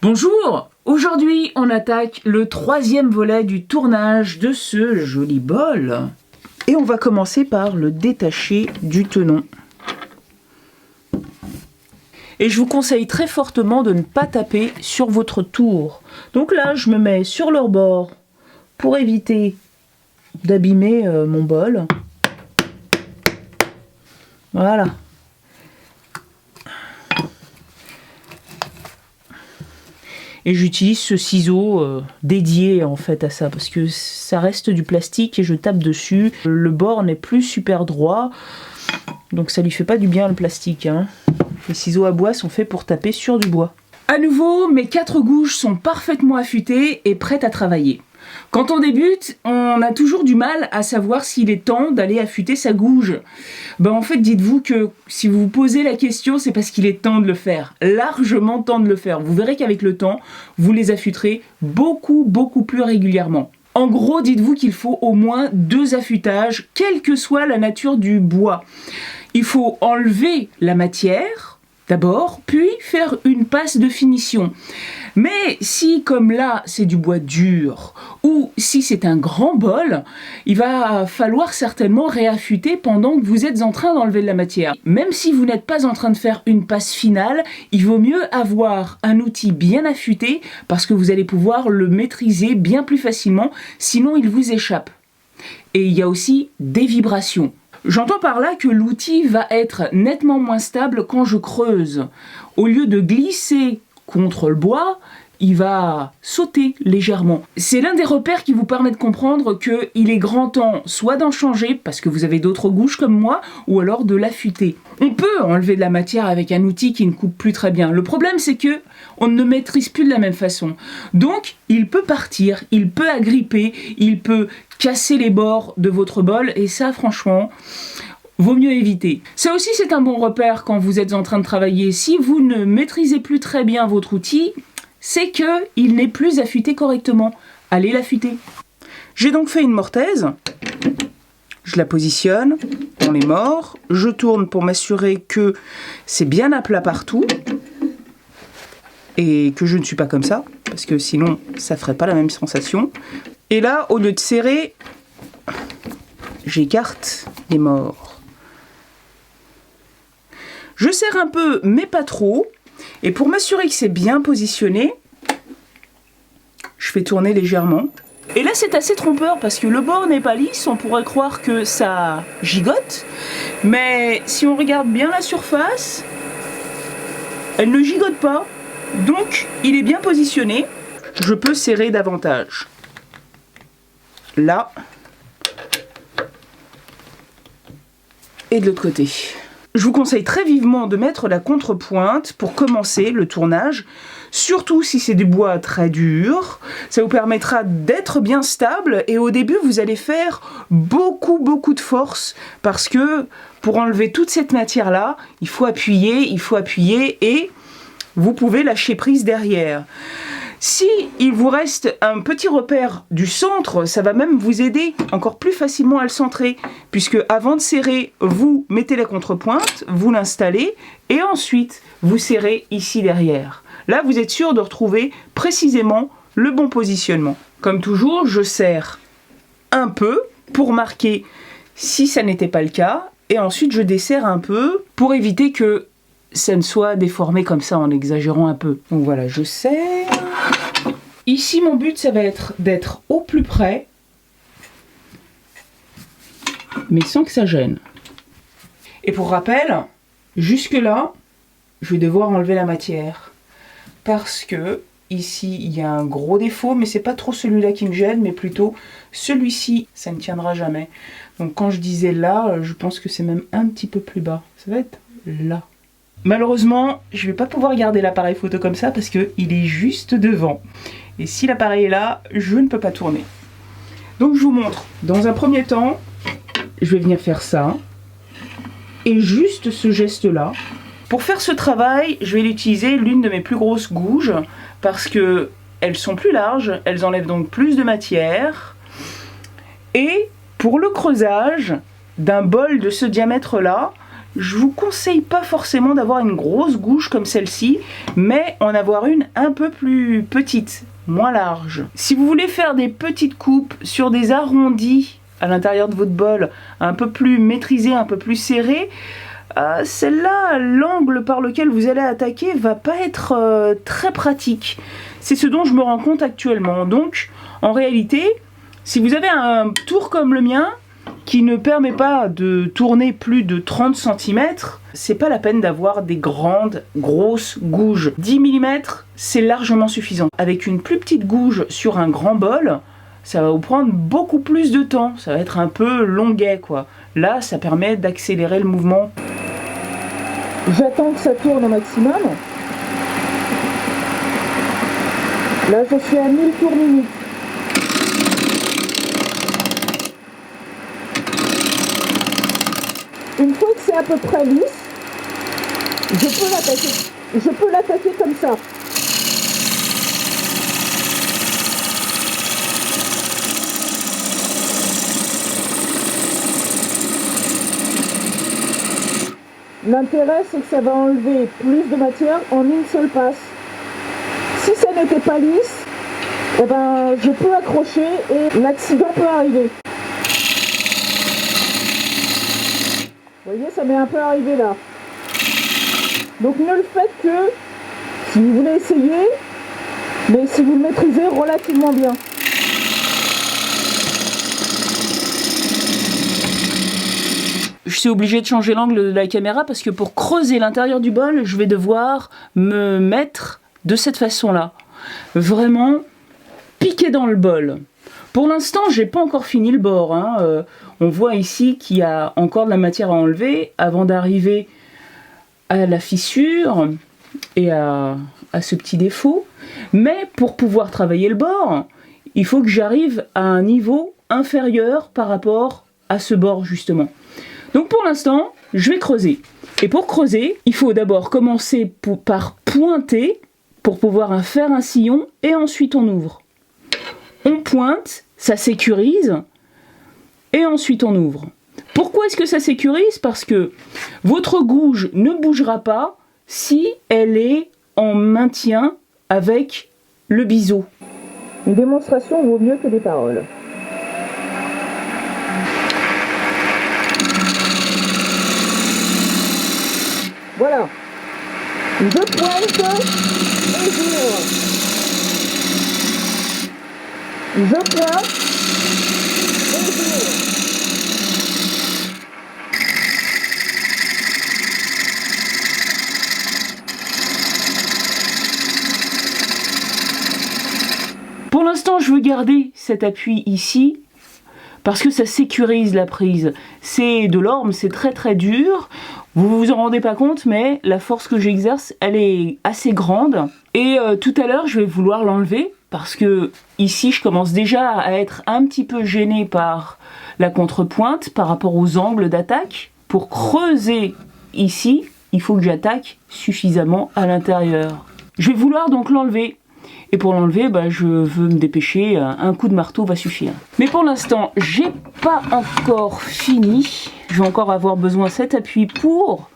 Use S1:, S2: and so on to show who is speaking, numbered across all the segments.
S1: Bonjour! Aujourd'hui, on attaque le troisième volet du tournage de ce joli bol. Et on va commencer par le détacher du tenon. Et je vous conseille très fortement de ne pas taper sur votre tour. Donc là, je me mets sur leur bord pour éviter d'abîmer mon bol. Voilà. Et j'utilise ce ciseau dédié en fait à ça parce que ça reste du plastique et je tape dessus. Le bord n'est plus super droit, donc ça lui fait pas du bien le plastique, hein. Les ciseaux à bois sont faits pour taper sur du bois. À nouveau, mes 4 gouges sont parfaitement affûtées et prêtes à travailler. Quand on débute, on a toujours du mal à savoir s'il est temps d'aller affûter sa gouge. En fait, dites-vous que si vous vous posez la question, c'est parce qu'il est temps de le faire. Largement temps de le faire. Vous verrez qu'avec le temps, vous les affûterez beaucoup plus régulièrement. En gros, dites-vous qu'il faut au moins 2 affûtages, quelle que soit la nature du bois. Il faut enlever la matière, d'abord, puis faire une passe de finition. Mais si, comme là, c'est du bois dur, ou si c'est un grand bol, il va falloir certainement réaffûter pendant que vous êtes en train d'enlever de la matière. Même si vous n'êtes pas en train de faire une passe finale, il vaut mieux avoir un outil bien affûté parce que vous allez pouvoir le maîtriser bien plus facilement, sinon il vous échappe. Et il y a aussi des vibrations. J'entends par là que l'outil va être nettement moins stable quand je creuse. Au lieu de glisser contre le bois, il va sauter légèrement. C'est l'un des repères qui vous permet de comprendre qu'il est grand temps soit d'en changer, parce que vous avez d'autres gouges comme moi, ou alors de l'affûter. On peut enlever de la matière avec un outil qui ne coupe plus très bien. Le problème, c'est que on ne maîtrise plus de la même façon. Donc, il peut partir, il peut agripper, il peut casser les bords de votre bol, et ça, franchement, vaut mieux éviter. Ça aussi, c'est un bon repère quand vous êtes en train de travailler. Si vous ne maîtrisez plus très bien votre outil, c'est qu'il n'est plus affûté correctement. Allez l'affûter. J'ai donc fait une mortaise. Je la positionne, on est mort. Je tourne pour m'assurer que c'est bien à plat partout. Et que je ne suis pas comme ça, parce que sinon, ça ferait pas la même sensation. Et là, au lieu de serrer, j'écarte les morts. Je serre un peu, mais pas trop. Et pour m'assurer que c'est bien positionné, je fais tourner légèrement. Et là, c'est assez trompeur parce que le bord n'est pas lisse. On pourrait croire que ça gigote. Mais si on regarde bien la surface, elle ne gigote pas. Donc, il est bien positionné. Je peux serrer davantage. Là. Et de l'autre côté. Je vous conseille très vivement de mettre la contrepointe pour commencer le tournage, surtout si c'est du bois très dur. Ça vous permettra d'être bien stable et au début vous allez faire beaucoup de force parce que pour enlever toute cette matière là, il faut appuyer et vous pouvez lâcher prise derrière. Si il vous reste un petit repère du centre, ça va même vous aider encore plus facilement à le centrer, puisque avant de serrer, vous mettez la contrepointe, vous l'installez, et ensuite vous serrez ici derrière. Là, vous êtes sûr de retrouver précisément le bon positionnement. Comme toujours, je serre un peu pour marquer si ça n'était pas le cas, et ensuite je desserre un peu pour éviter que ça ne soit déformé comme ça en exagérant un peu. Donc voilà, je serre. Ici, mon but, ça va être d'être au plus près, mais sans que ça gêne. Et pour rappel, jusque là, je vais devoir enlever la matière. Parce que ici, il y a un gros défaut, mais c'est pas trop celui-là qui me gêne, mais plutôt celui-ci, ça ne tiendra jamais. Donc quand je disais là, je pense que c'est même un petit peu plus bas. Ça va être là. Malheureusement, je ne vais pas pouvoir garder l'appareil photo comme ça parce qu'il est juste devant. Et si l'appareil est là, je ne peux pas tourner. Donc je vous montre. Dans un premier temps, je vais venir faire ça. Et juste ce geste-là. Pour faire ce travail, je vais utiliser l'une de mes plus grosses gouges parce qu'elles sont plus larges, elles enlèvent donc plus de matière. Et pour le creusage d'un bol de ce diamètre-là, je vous conseille pas forcément d'avoir une grosse gouge comme celle-ci, mais en avoir une un peu plus petite, moins large. Si vous voulez faire des petites coupes sur des arrondis à l'intérieur de votre bol, un peu plus maîtrisé, un peu plus serré, celle-là, l'angle par lequel vous allez attaquer va pas être très pratique. C'est ce dont je me rends compte actuellement. Donc, en réalité, si vous avez un tour comme le mien, qui ne permet pas de tourner plus de 30 cm, c'est pas la peine d'avoir des grandes, grosses gouges. 10 mm, c'est largement suffisant. Avec une plus petite gouge sur un grand bol, ça va vous prendre beaucoup plus de temps. Ça va être un peu longuet, quoi. Là, ça permet d'accélérer le mouvement. J'attends que ça tourne au maximum. Là, je suis à 1000 tours minute. Une fois que c'est à peu près lisse, je peux l'attaquer comme ça. L'intérêt, c'est que ça va enlever plus de matière en une seule passe. Si ça n'était pas lisse, eh ben, je peux accrocher et l'accident peut arriver. Vous voyez, ça m'est un peu arrivé là. Donc ne le faites que si vous voulez essayer, mais si vous le maîtrisez relativement bien. Je suis obligée de changer l'angle de la caméra parce que pour creuser l'intérieur du bol, je vais devoir me mettre de cette façon-là. Vraiment piquer dans le bol. Pour l'instant, j'ai pas encore fini le bord. On voit ici qu'il y a encore de la matière à enlever avant d'arriver à la fissure et à ce petit défaut. Mais pour pouvoir travailler le bord, il faut que j'arrive à un niveau inférieur par rapport à ce bord justement. Donc pour l'instant, je vais creuser. Et pour creuser, il faut d'abord commencer par pointer pour pouvoir faire un sillon et ensuite on ouvre. On pointe, ça sécurise et ensuite on ouvre. Pourquoi est-ce que ça sécurise? Parce que votre gouge ne bougera pas si elle est en maintien avec le biseau. Une démonstration vaut mieux que des paroles. Voilà. Je pointe et j'ouvre. Je pointe et j'ouvre. Pour l'instant, je veux garder cet appui ici parce que ça sécurise la prise. C'est de l'orme, c'est très très dur. Vous vous en rendez pas compte, mais la force que j'exerce, elle est assez grande. Et tout à l'heure, je vais vouloir l'enlever parce que ici, je commence déjà à être un petit peu gênée par la contrepointe par rapport aux angles d'attaque. Pour creuser ici, il faut que j'attaque suffisamment à l'intérieur. Je vais vouloir donc l'enlever. Et pour l'enlever, je veux me dépêcher, un coup de marteau va suffire. Mais pour l'instant, j'ai pas encore fini. Je vais encore avoir besoin de cet appui pour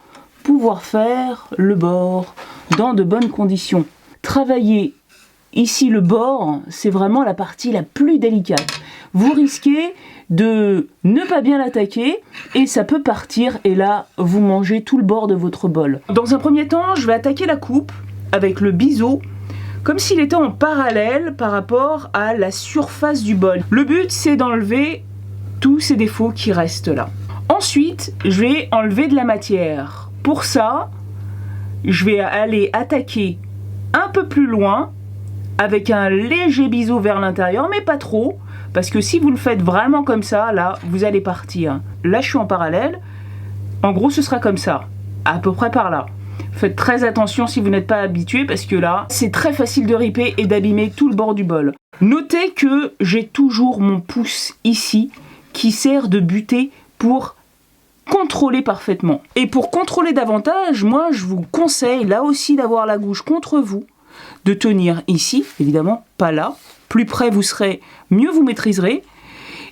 S1: pouvoir faire le bord dans de bonnes conditions. Travailler ici le bord, c'est vraiment la partie la plus délicate. Vous risquez de ne pas bien l'attaquer et ça peut partir et là, vous mangez tout le bord de votre bol. Dans un premier temps, je vais attaquer la coupe avec le biseau comme s'il était en parallèle par rapport à la surface du bol. Le but, c'est d'enlever tous ces défauts qui restent là. Ensuite, je vais enlever de la matière. Pour ça, je vais aller attaquer un peu plus loin avec un léger biseau vers l'intérieur, mais pas trop, parce que si vous le faites vraiment comme ça, là, vous allez partir. Là, je suis en parallèle. En gros, ce sera comme ça, à peu près par là. Faites très attention si vous n'êtes pas habitué parce que là, c'est très facile de riper et d'abîmer tout le bord du bol. Notez que j'ai toujours mon pouce ici qui sert de butée pour contrôler parfaitement. Et pour contrôler davantage, moi je vous conseille là aussi d'avoir la gouge contre vous, de tenir ici, évidemment pas là. Plus près vous serez, mieux vous maîtriserez.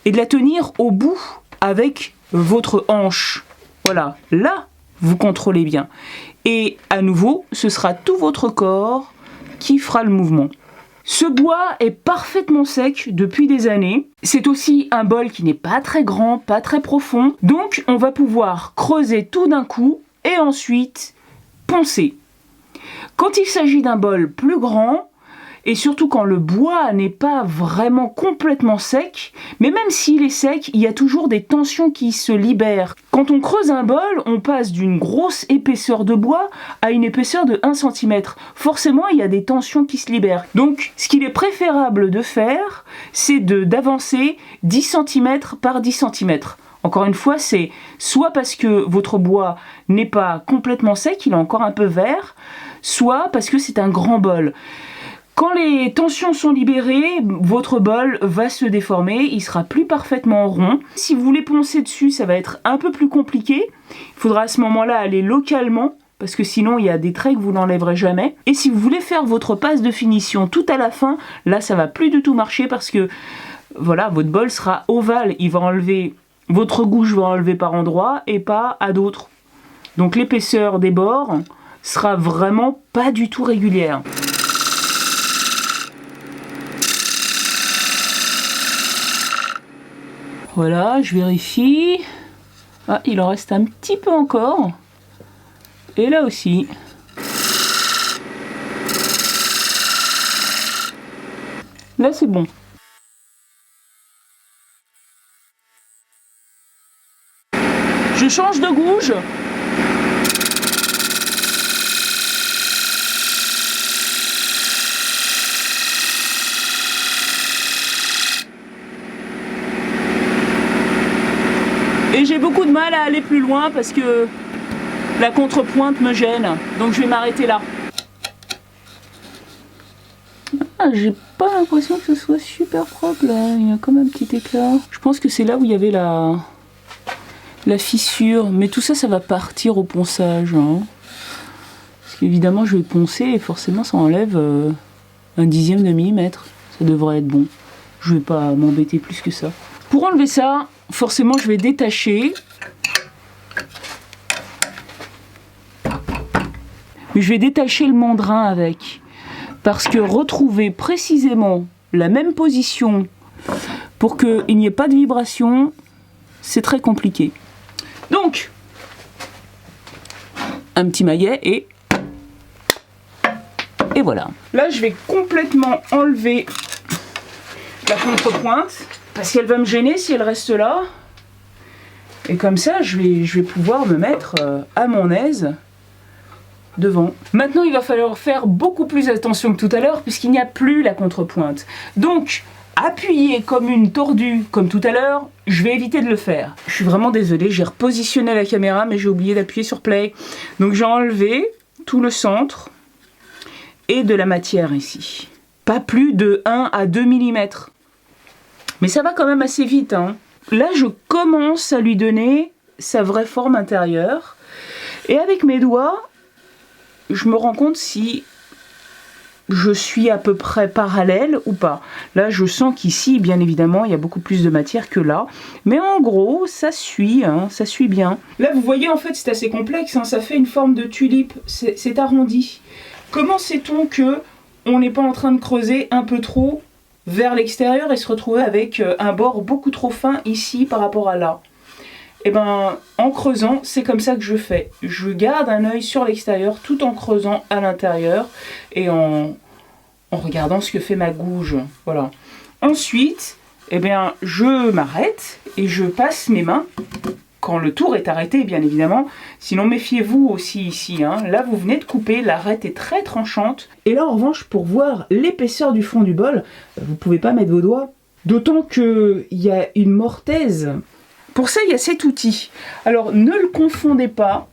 S1: Et de la tenir au bout avec votre hanche. Voilà, là Vous contrôlez bien. Et à nouveau, ce sera tout votre corps qui fera le mouvement. Ce bois est parfaitement sec depuis des années. C'est aussi un bol qui n'est pas très grand, pas très profond. Donc on va pouvoir creuser tout d'un coup et ensuite poncer. Quand il s'agit d'un bol plus grand, et surtout quand le bois n'est pas vraiment complètement sec, mais même s'il est sec, il y a toujours des tensions qui se libèrent. Quand on creuse un bol, on passe d'une grosse épaisseur de bois à une épaisseur de 1 cm. Forcément, il y a des tensions qui se libèrent. Donc, ce qu'il est préférable de faire, c'est d'avancer 10 cm par 10 cm. Encore une fois, c'est soit parce que votre bois n'est pas complètement sec, il est encore un peu vert, soit parce que c'est un grand bol. Quand les tensions sont libérées, votre bol va se déformer, il sera plus parfaitement rond. Si vous voulez poncer dessus, ça va être un peu plus compliqué. Il faudra à ce moment-là aller localement, parce que sinon il y a des traits que vous n'enlèverez jamais. Et si vous voulez faire votre passe de finition tout à la fin, là ça va plus du tout marcher parce que voilà, votre bol sera ovale, il va enlever, votre gouge va enlever par endroits et pas à d'autres. Donc l'épaisseur des bords sera vraiment pas du tout régulière. Voilà, je vérifie. Ah, il en reste un petit peu encore. Et là aussi. Là, c'est bon. Je change de gouge. Et j'ai beaucoup de mal à aller plus loin parce que la contrepointe me gêne. Donc je vais m'arrêter là. Ah, j'ai pas l'impression que ce soit super propre là. Il y a comme un petit éclat. Je pense que c'est là où il y avait la fissure. Mais tout ça, ça va partir au ponçage. Hein. Parce qu'évidemment, je vais poncer et forcément, ça enlève un dixième de millimètre. Ça devrait être bon. Je vais pas m'embêter plus que ça. Pour enlever ça, forcément, je vais détacher. Mais je vais détacher le mandrin avec. Parce que retrouver précisément la même position pour qu'il n'y ait pas de vibration, c'est très compliqué. Donc, un petit maillet et voilà. Là, je vais complètement enlever la contrepointe. Parce qu'elle va me gêner si elle reste là. Et comme ça, je vais pouvoir me mettre à mon aise devant. Maintenant, il va falloir faire beaucoup plus attention que tout à l'heure puisqu'il n'y a plus la contrepointe. Donc, appuyer comme une tordue, comme tout à l'heure, je vais éviter de le faire. Je suis vraiment désolée, j'ai repositionné la caméra mais j'ai oublié d'appuyer sur play. Donc, j'ai enlevé tout le centre et de la matière ici. Pas plus de 1 à 2 mm. Mais ça va quand même assez vite. Hein. Là, je commence à lui donner sa vraie forme intérieure. Et avec mes doigts, je me rends compte si je suis à peu près parallèle ou pas. Là, je sens qu'ici, bien évidemment, il y a beaucoup plus de matière que là. Mais en gros, ça suit, hein, ça suit bien. Là, vous voyez, en fait, c'est assez complexe. Hein, ça fait une forme de tulipe. C'est arrondi. Comment sait-on que on n'est pas en train de creuser un peu trop vers l'extérieur et se retrouver avec un bord beaucoup trop fin ici par rapport à là? Et ben, en creusant, c'est comme ça que je fais. Je garde un œil sur l'extérieur tout en creusant à l'intérieur et en regardant ce que fait ma gouge. Voilà. Ensuite, eh bien, je m'arrête et je passe mes mains quand le tour est arrêté, bien évidemment. Sinon, méfiez-vous aussi ici. Hein. Là, vous venez de couper, l'arête est très tranchante. Et là, en revanche, pour voir l'épaisseur du fond du bol, vous ne pouvez pas mettre vos doigts. D'autant qu'il y a une mortaise. Pour ça, il y a cet outil. Alors, ne le confondez pas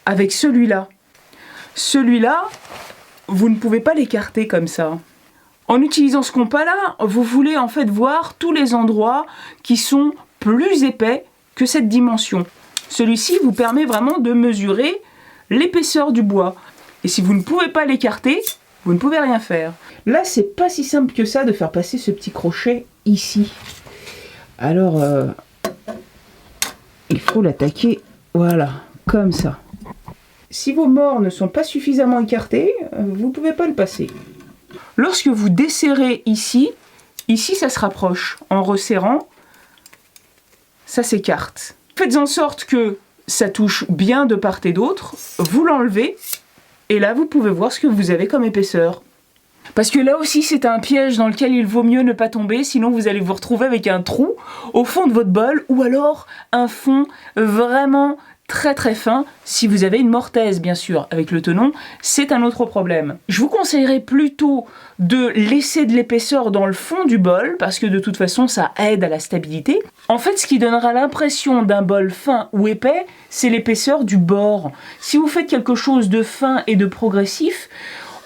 S1: avec celui-là. Celui-là, vous ne pouvez pas l'écarter comme ça. En utilisant ce compas-là, vous voulez en fait voir tous les endroits qui sont plus épais que cette dimension. Celui-ci vous permet vraiment de mesurer l'épaisseur du bois. Et si vous ne pouvez pas l'écarter, vous ne pouvez rien faire. Là, c'est pas si simple que ça de faire passer ce petit crochet ici. Alors, Il faut l'attaquer, voilà, comme ça. Si vos bords ne sont pas suffisamment écartés, vous ne pouvez pas le passer. Lorsque vous desserrez ici, ça se rapproche. En resserrant, ça s'écarte. Faites en sorte que ça touche bien de part et d'autre. Vous l'enlevez et là, vous pouvez voir ce que vous avez comme épaisseur. Parce que là aussi, c'est un piège dans lequel il vaut mieux ne pas tomber, sinon vous allez vous retrouver avec un trou au fond de votre bol ou alors un fond vraiment très très fin. Si vous avez une mortaise, bien sûr, avec le tenon, c'est un autre problème. Je vous conseillerais plutôt de laisser de l'épaisseur dans le fond du bol, parce que de toute façon, ça aide à la stabilité. En fait, ce qui donnera l'impression d'un bol fin ou épais, c'est l'épaisseur du bord. Si vous faites quelque chose de fin et de progressif,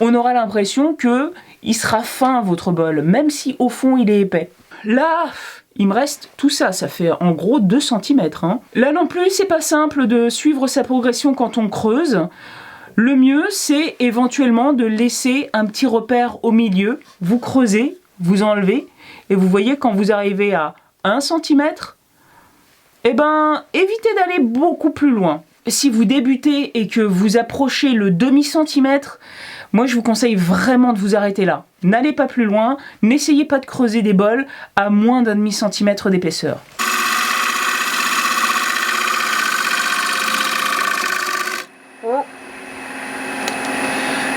S1: on aura l'impression que il sera fin votre bol, même si au fond il est épais. Là, il me reste tout ça, ça fait en gros 2 cm. Hein. Là non plus, c'est pas simple de suivre sa progression quand on creuse. Le mieux, c'est éventuellement de laisser un petit repère au milieu. Vous creusez, vous enlevez, et vous voyez quand vous arrivez à 1 cm, eh ben, évitez d'aller beaucoup plus loin. Si vous débutez et que vous approchez le demi-centimètre, moi je vous conseille vraiment de vous arrêter là. N'allez pas plus loin, n'essayez pas de creuser des bols à moins d'un demi-centimètre d'épaisseur.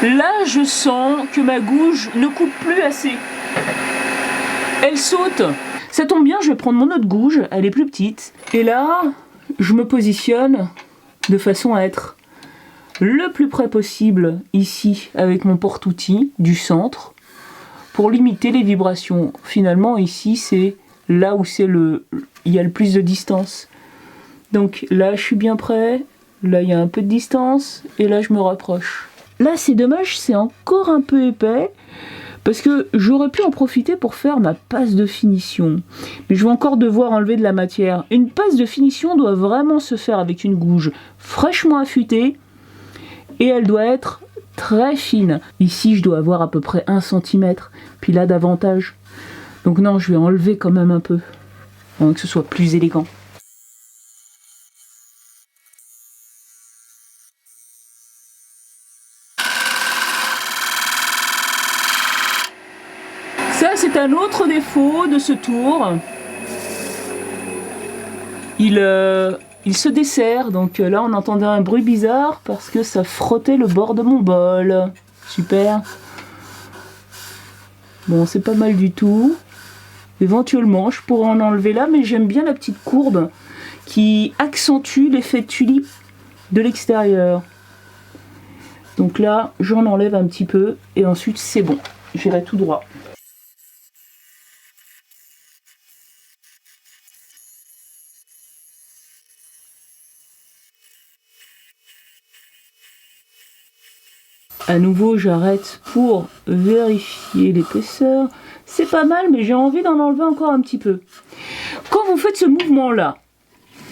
S1: Là je sens que ma gouge ne coupe plus assez. Elle saute. Ça tombe bien, je vais prendre mon autre gouge, elle est plus petite. Et là, je me positionne de façon à être le plus près possible ici avec mon porte-outils du centre pour limiter les vibrations. Finalement ici c'est là où il y a le plus de distance. Donc là je suis bien près, là il y a un peu de distance et là je me rapproche. Là c'est dommage, c'est encore un peu épais parce que j'aurais pu en profiter pour faire ma passe de finition. Mais je vais encore devoir enlever de la matière. Une passe de finition doit vraiment se faire avec une gouge fraîchement affûtée et elle doit être très fine. Ici, je dois avoir à peu près 1 cm, puis là davantage. Donc non, je vais enlever quand même un peu, pour que ce soit plus élégant. Ça, c'est un autre défaut de ce tour. Il se dessert, donc là on entendait un bruit bizarre parce que ça frottait le bord de mon bol. Super. Bon, c'est pas mal du tout. Éventuellement, je pourrais en enlever là, mais j'aime bien la petite courbe qui accentue l'effet tulipe de l'extérieur. Donc là, j'en enlève un petit peu et ensuite c'est bon. J'irai tout droit. À nouveau, j'arrête pour vérifier l'épaisseur. C'est pas mal, mais j'ai envie d'en enlever encore un petit peu. Quand vous faites ce mouvement-là,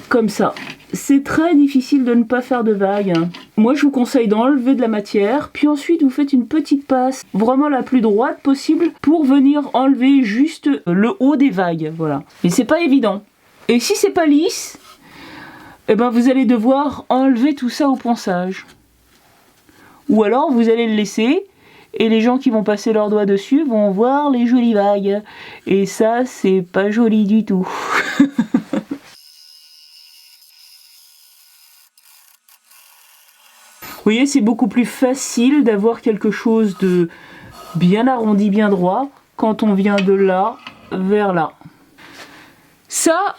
S1: comme ça, c'est très difficile de ne pas faire de vagues. Moi, je vous conseille d'enlever de la matière, puis ensuite vous faites une petite passe, vraiment la plus droite possible, pour venir enlever juste le haut des vagues. Voilà. Mais c'est pas évident. Et si c'est pas lisse, eh ben vous allez devoir enlever tout ça au ponçage. Ou alors vous allez le laisser et les gens qui vont passer leurs doigts dessus vont voir les jolies vagues. Et ça, c'est pas joli du tout. Vous voyez, c'est beaucoup plus facile d'avoir quelque chose de bien arrondi, bien droit, quand on vient de là vers là. Ça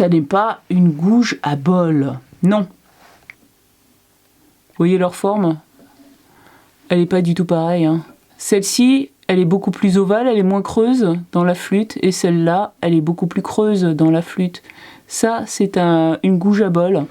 S1: n'est pas une gouge à bol. Non. Vous voyez leur forme ? Elle n'est pas du tout pareille. Hein. Celle-ci, elle est beaucoup plus ovale, elle est moins creuse dans la flûte. Et celle-là, elle est beaucoup plus creuse dans la flûte. Ça, c'est une gouge à bol.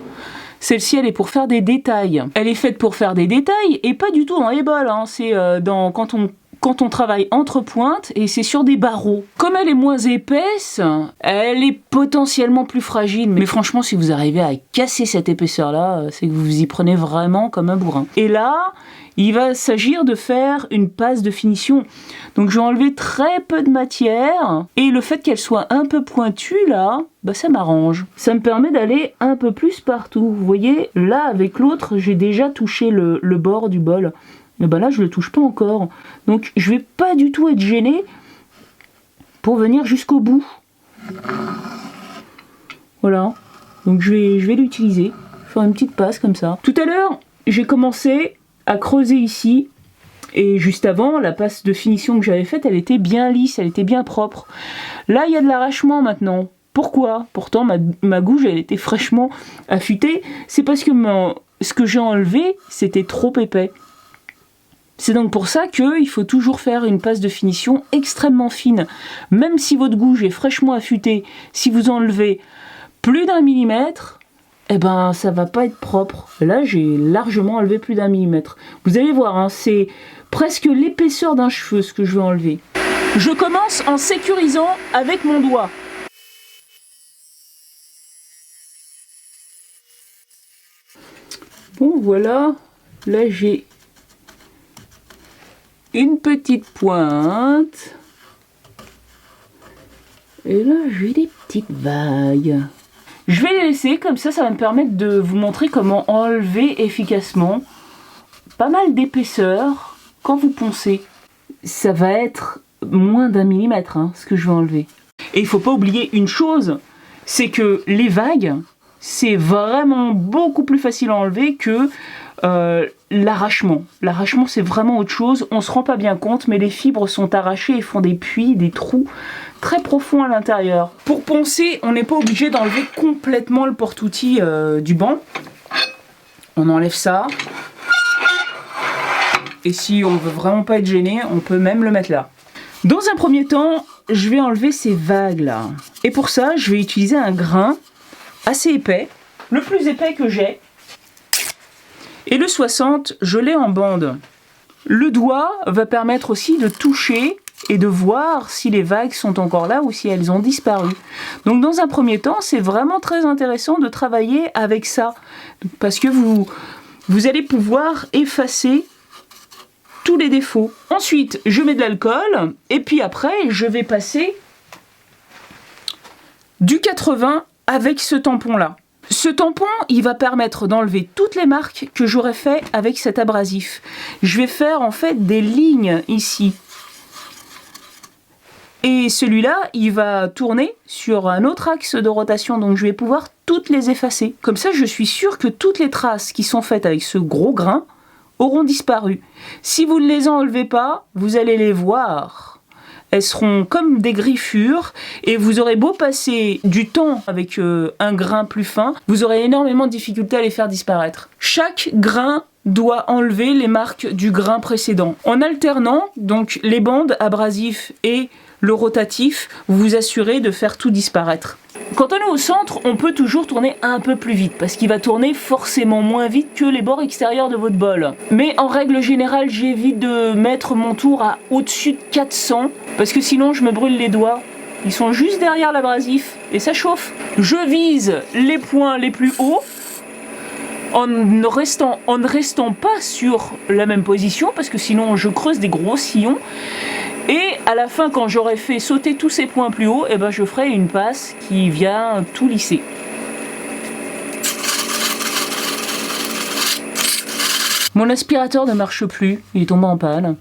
S1: Celle-ci, elle est pour faire des détails. Elle est faite pour faire des détails et pas du tout dans les bols. Hein. C'est quand on quand on travaille entre pointes et c'est sur des barreaux. Comme elle est moins épaisse, elle est potentiellement plus fragile. Mais franchement, si vous arrivez à casser cette épaisseur-là, c'est que vous y prenez vraiment comme un bourrin. Et là, il va s'agir de faire une passe de finition. Donc je vais enlever très peu de matière et le fait qu'elle soit un peu pointue là, bah ça m'arrange. Ça me permet d'aller un peu plus partout. Vous voyez, là avec l'autre, j'ai déjà touché le bord du bol. Et bah là, je le touche pas encore. Donc je vais pas du tout être gênée pour venir jusqu'au bout. Voilà. Donc je vais l'utiliser. Faire une petite passe comme ça. Tout à l'heure, j'ai commencé à creuser ici. Et juste avant, la passe de finition que j'avais faite, elle était bien lisse, elle était bien propre. Là, il y a de l'arrachement maintenant. Pourquoi? Pourtant, ma gouge, elle était fraîchement affûtée. C'est parce que ce que j'ai enlevé, c'était trop épais. C'est donc pour ça qu'il faut toujours faire une passe de finition extrêmement fine. Même si votre gouge est fraîchement affûtée, si vous enlevez plus d'1 millimètre, eh ben ça va pas être propre. Là, j'ai largement enlevé plus d'1 millimètre. Vous allez voir, hein, c'est presque l'épaisseur d'un cheveu ce que je vais enlever. Je commence en sécurisant avec mon doigt. Bon, voilà. Là, j'ai une petite pointe. Et là, j'ai des petites vagues. Je vais les laisser, comme ça va me permettre de vous montrer comment enlever efficacement pas mal d'épaisseur quand vous poncez. Ça va être moins d'1 millimètre, hein, ce que je vais enlever. Et il ne faut pas oublier une chose, c'est que les vagues, c'est vraiment beaucoup plus facile à enlever que l'arrachement. L'arrachement, c'est vraiment autre chose. On ne se rend pas bien compte, mais les fibres sont arrachées et font des puits, des trous très profonds à l'intérieur. Pour poncer, on n'est pas obligé d'enlever complètement le porte-outils du banc. On enlève ça. Et si on veut vraiment pas être gêné, on peut même le mettre là. Dans un premier temps, je vais enlever ces vagues là. Et pour ça, je vais utiliser un grain assez épais, le plus épais que j'ai. Et le 60, je l'ai en bande. Le doigt va permettre aussi de toucher et de voir si les vagues sont encore là ou si elles ont disparu. Donc dans un premier temps, c'est vraiment très intéressant de travailler avec ça. Parce que vous allez pouvoir effacer tous les défauts. Ensuite, je mets de l'alcool et puis après, je vais passer du 80 avec ce tampon-là. Ce tampon, il va permettre d'enlever toutes les marques que j'aurais fait avec cet abrasif. Je vais faire en fait des lignes ici. Et celui-là, il va tourner sur un autre axe de rotation, donc je vais pouvoir toutes les effacer. Comme ça, je suis sûre que toutes les traces qui sont faites avec ce gros grain auront disparu. Si vous ne les enlevez pas, vous allez les voir. Elles seront comme des griffures et vous aurez beau passer du temps avec un grain plus fin, vous aurez énormément de difficultés à les faire disparaître. Chaque grain doit enlever les marques du grain précédent. En alternant donc les bandes abrasifs et le rotatif, vous vous assurez de faire tout disparaître. Quand on est au centre, on peut toujours tourner un peu plus vite, parce qu'il va tourner forcément moins vite que les bords extérieurs de votre bol. Mais en règle générale, j'évite de mettre mon tour à au-dessus de 400, parce que sinon je me brûle les doigts. Ils sont juste derrière l'abrasif, et ça chauffe. Je vise les points les plus hauts, en ne restant pas sur la même position, parce que sinon je creuse des gros sillons. Et à la fin, quand j'aurai fait sauter tous ces points plus hauts, eh ben, je ferai une passe qui vient tout lisser. Mon aspirateur ne marche plus, il est tombé en panne.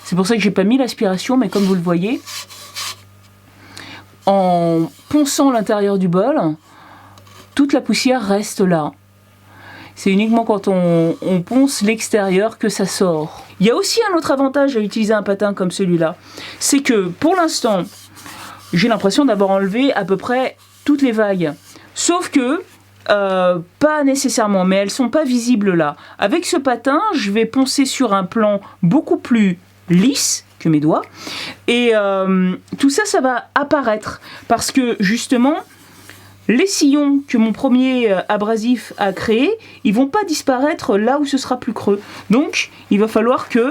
S1: C'est pour ça que j'ai pas mis l'aspiration, mais comme vous le voyez, en ponçant l'intérieur du bol, toute la poussière reste là. C'est uniquement quand on ponce l'extérieur que ça sort. Il y a aussi un autre avantage à utiliser un patin comme celui-là. C'est que pour l'instant, j'ai l'impression d'avoir enlevé à peu près toutes les vagues. Sauf que, pas nécessairement, mais elles ne sont pas visibles là. Avec ce patin, je vais poncer sur un plan beaucoup plus lisse que mes doigts. Et tout ça, ça va apparaître. Parce que justement, les sillons que mon premier abrasif a créés, ils vont pas disparaître là où ce sera plus creux. Donc, il va falloir que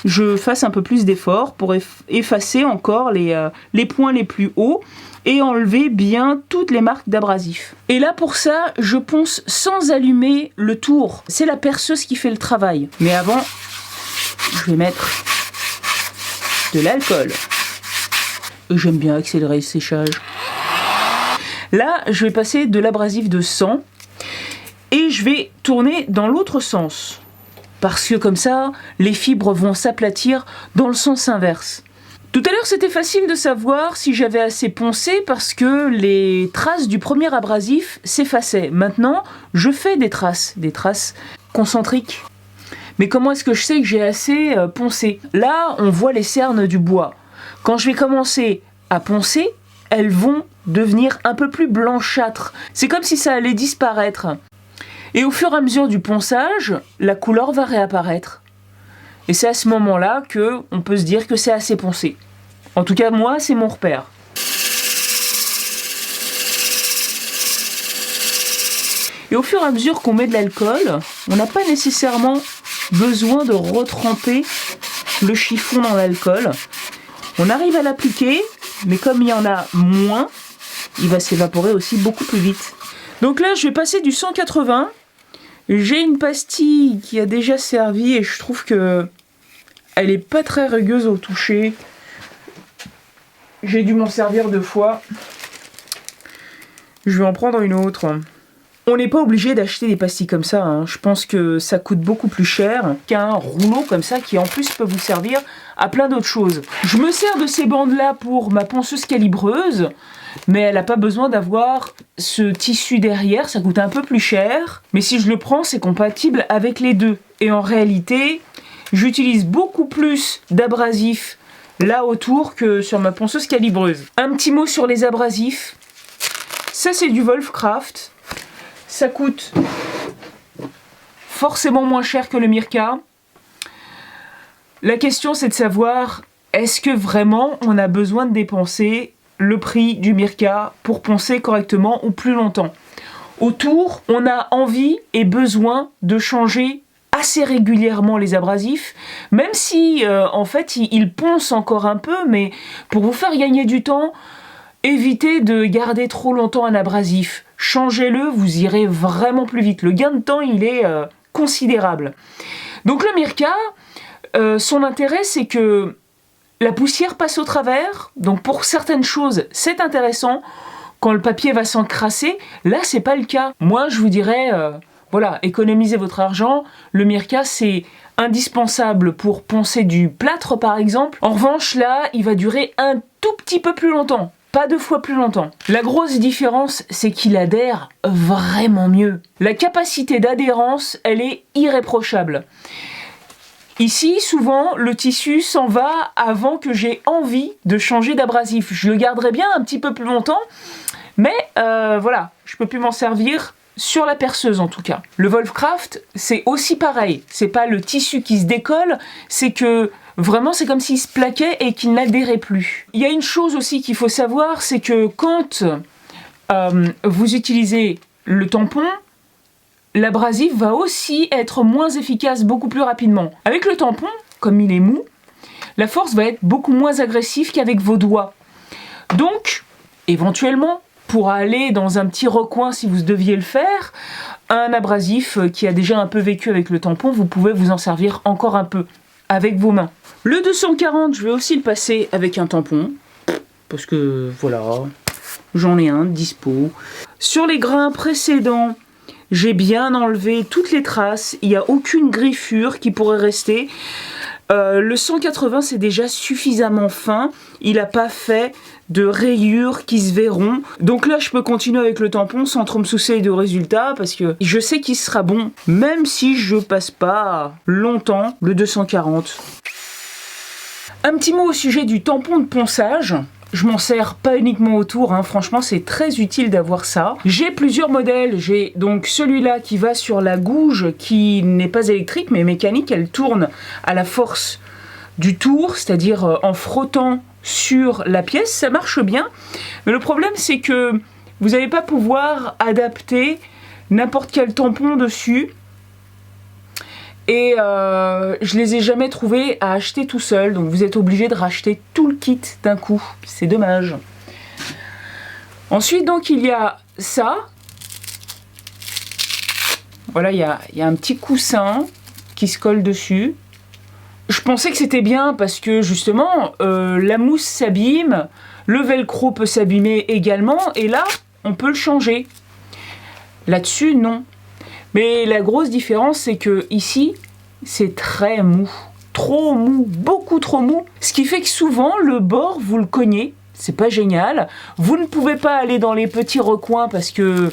S1: je fasse un peu plus d'effort pour effacer encore les points les plus hauts et enlever bien toutes les marques d'abrasif. Et là pour ça, je ponce sans allumer le tour. C'est la perceuse qui fait le travail. Mais avant, je vais mettre de l'alcool. J'aime bien accélérer le séchage. Là, je vais passer de l'abrasif de 100 et je vais tourner dans l'autre sens. Parce que comme ça, les fibres vont s'aplatir dans le sens inverse. Tout à l'heure, c'était facile de savoir si j'avais assez poncé parce que les traces du premier abrasif s'effaçaient. Maintenant, je fais des traces concentriques. Mais comment est-ce que je sais que j'ai assez poncé? Là, on voit les cernes du bois. Quand je vais commencer à poncer, elles vont devenir un peu plus blanchâtres. C'est comme si ça allait disparaître. Et au fur et à mesure du ponçage, la couleur va réapparaître. Et c'est à ce moment-là qu'on peut se dire que c'est assez poncé. En tout cas, moi, c'est mon repère. Et au fur et à mesure qu'on met de l'alcool, on n'a pas nécessairement besoin de retremper le chiffon dans l'alcool. On arrive à l'appliquer, mais comme il y en a moins, il va s'évaporer aussi beaucoup plus vite. Donc là, je vais passer du 180. J'ai une pastille qui a déjà servi et je trouve que elle est pas très rugueuse au toucher. J'ai dû m'en servir 2 fois. Je vais en prendre une autre. On n'est pas obligé d'acheter des pastilles comme ça, hein. Je pense que ça coûte beaucoup plus cher qu'un rouleau comme ça qui en plus peut vous servir à plein d'autres choses. Je me sers de ces bandes-là pour ma ponceuse calibreuse, mais elle n'a pas besoin d'avoir ce tissu derrière, ça coûte un peu plus cher. Mais si je le prends, c'est compatible avec les deux. Et en réalité, j'utilise beaucoup plus d'abrasifs là autour que sur ma ponceuse calibreuse. Un petit mot sur les abrasifs. Ça, c'est du Wolfcraft. Ça coûte forcément moins cher que le Mirka. La question, c'est de savoir, est-ce que vraiment on a besoin de dépenser le prix du Mirka pour poncer correctement ou plus longtemps? Autour, on a envie et besoin de changer assez régulièrement les abrasifs, même si en fait ils poncent encore un peu, mais pour vous faire gagner du temps, évitez de garder trop longtemps un abrasif. Changez-le, vous irez vraiment plus vite. Le gain de temps, il est considérable. Donc le Mirka, son intérêt, c'est que la poussière passe au travers. Donc pour certaines choses, c'est intéressant. Quand le papier va s'encrasser, là, c'est pas le cas. Moi, je vous dirais, voilà, économisez votre argent. Le Mirka, c'est indispensable pour poncer du plâtre, par exemple. En revanche, là, il va durer un tout petit peu plus longtemps. Pas 2 fois plus longtemps. La grosse différence, c'est qu'il adhère vraiment mieux. La capacité d'adhérence, elle est irréprochable. Ici, souvent, le tissu s'en va avant que j'ai envie de changer d'abrasif. Je le garderai bien un petit peu plus longtemps, mais voilà, je peux plus m'en servir sur la perceuse en tout cas. Le Wolfcraft, c'est aussi pareil. C'est pas le tissu qui se décolle, c'est que vraiment, c'est comme s'il se plaquait et qu'il n'adhérait plus. Il y a une chose aussi qu'il faut savoir, c'est que quand vous utilisez le tampon, l'abrasif va aussi être moins efficace beaucoup plus rapidement. Avec le tampon, comme il est mou, la force va être beaucoup moins agressive qu'avec vos doigts. Donc, éventuellement, pour aller dans un petit recoin si vous deviez le faire, un abrasif qui a déjà un peu vécu avec le tampon, vous pouvez vous en servir encore un peu avec vos mains. Le 240, je vais aussi le passer avec un tampon, parce que voilà, j'en ai un dispo. Sur les grains précédents, j'ai bien enlevé toutes les traces, il n'y a aucune griffure qui pourrait rester. Le 180, c'est déjà suffisamment fin, il n'a pas fait de rayures qui se verront. Donc là, je peux continuer avec le tampon sans trop me soucier du résultat, parce que je sais qu'il sera bon, même si je passe pas longtemps le 240. Un petit mot au sujet du tampon de ponçage. Je m'en sers pas uniquement autour, hein. Franchement c'est très utile d'avoir ça. J'ai plusieurs modèles, j'ai donc celui-là qui va sur la gouge qui n'est pas électrique mais mécanique, elle tourne à la force du tour, c'est-à-dire en frottant sur la pièce, ça marche bien. Mais le problème c'est que vous n'allez pas pouvoir adapter n'importe quel tampon dessus. Et je les ai jamais trouvés à acheter tout seul, donc vous êtes obligé de racheter tout le kit d'un coup. C'est dommage. Ensuite, donc, il y a ça. Voilà, il y a un petit coussin qui se colle dessus. Je pensais que c'était bien parce que, justement, la mousse s'abîme, le velcro peut s'abîmer également, et là, on peut le changer. Là-dessus, non. Mais la grosse différence, c'est que ici, c'est très mou. Trop mou, beaucoup trop mou. Ce qui fait que souvent, le bord, vous le cognez. C'est pas génial. Vous ne pouvez pas aller dans les petits recoins parce que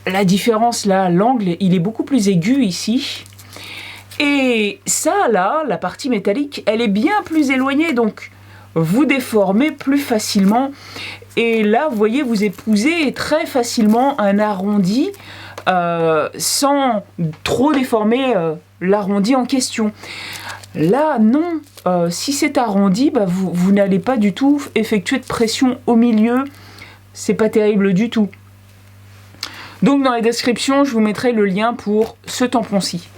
S1: la différence là, l'angle, il est beaucoup plus aigu ici. Et ça là, la partie métallique, elle est bien plus éloignée, donc vous déformez plus facilement. Et là, vous voyez, vous épousez très facilement un arrondi sans trop déformer l'arrondi en question. Là, non. Si c'est arrondi, bah, vous n'allez pas du tout effectuer de pression au milieu. C'est pas terrible du tout. Donc dans la description, je vous mettrai le lien pour ce tampon-ci.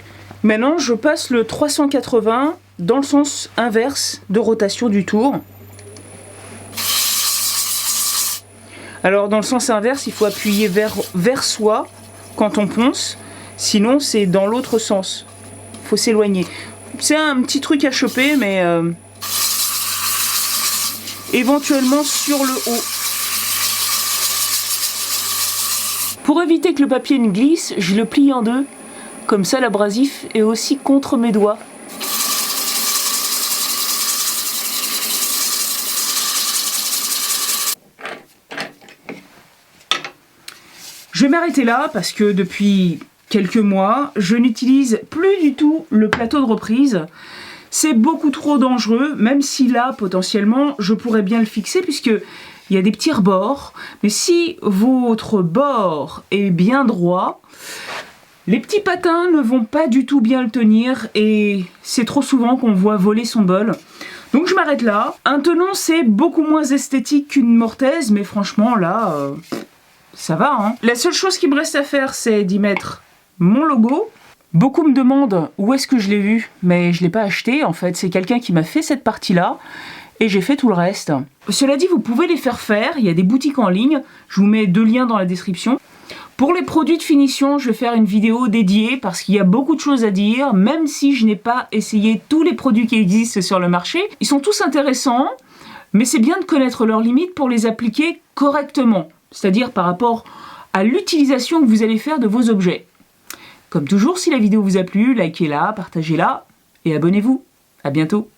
S1: Maintenant, je passe le 380 dans le sens inverse de rotation du tour. Alors dans le sens inverse, il faut appuyer vers soi quand on ponce. Sinon, c'est dans l'autre sens. Il faut s'éloigner. C'est un petit truc à choper, mais éventuellement sur le haut. Pour éviter que le papier ne glisse, je le plie en deux. Comme ça, l'abrasif est aussi contre mes doigts. Je vais m'arrêter là parce que depuis quelques mois, je n'utilise plus du tout le plateau de reprise. C'est beaucoup trop dangereux, même si là, potentiellement, je pourrais bien le fixer puisque il y a des petits rebords. Mais si votre bord est bien droit, les petits patins ne vont pas du tout bien le tenir et c'est trop souvent qu'on voit voler son bol. Donc je m'arrête là. Un tenon, c'est beaucoup moins esthétique qu'une mortaise, mais franchement, là, ça va, hein. La seule chose qui me reste à faire, c'est d'y mettre mon logo. Beaucoup me demandent où est-ce que je l'ai vu, mais je ne l'ai pas acheté. En fait, c'est quelqu'un qui m'a fait cette partie-là et j'ai fait tout le reste. Cela dit, vous pouvez les faire faire. Il y a des boutiques en ligne. Je vous mets 2 liens dans la description. Pour les produits de finition, je vais faire une vidéo dédiée parce qu'il y a beaucoup de choses à dire, même si je n'ai pas essayé tous les produits qui existent sur le marché. Ils sont tous intéressants, mais c'est bien de connaître leurs limites pour les appliquer correctement, c'est-à-dire par rapport à l'utilisation que vous allez faire de vos objets. Comme toujours, si la vidéo vous a plu, likez-la, partagez-la et abonnez-vous. À bientôt.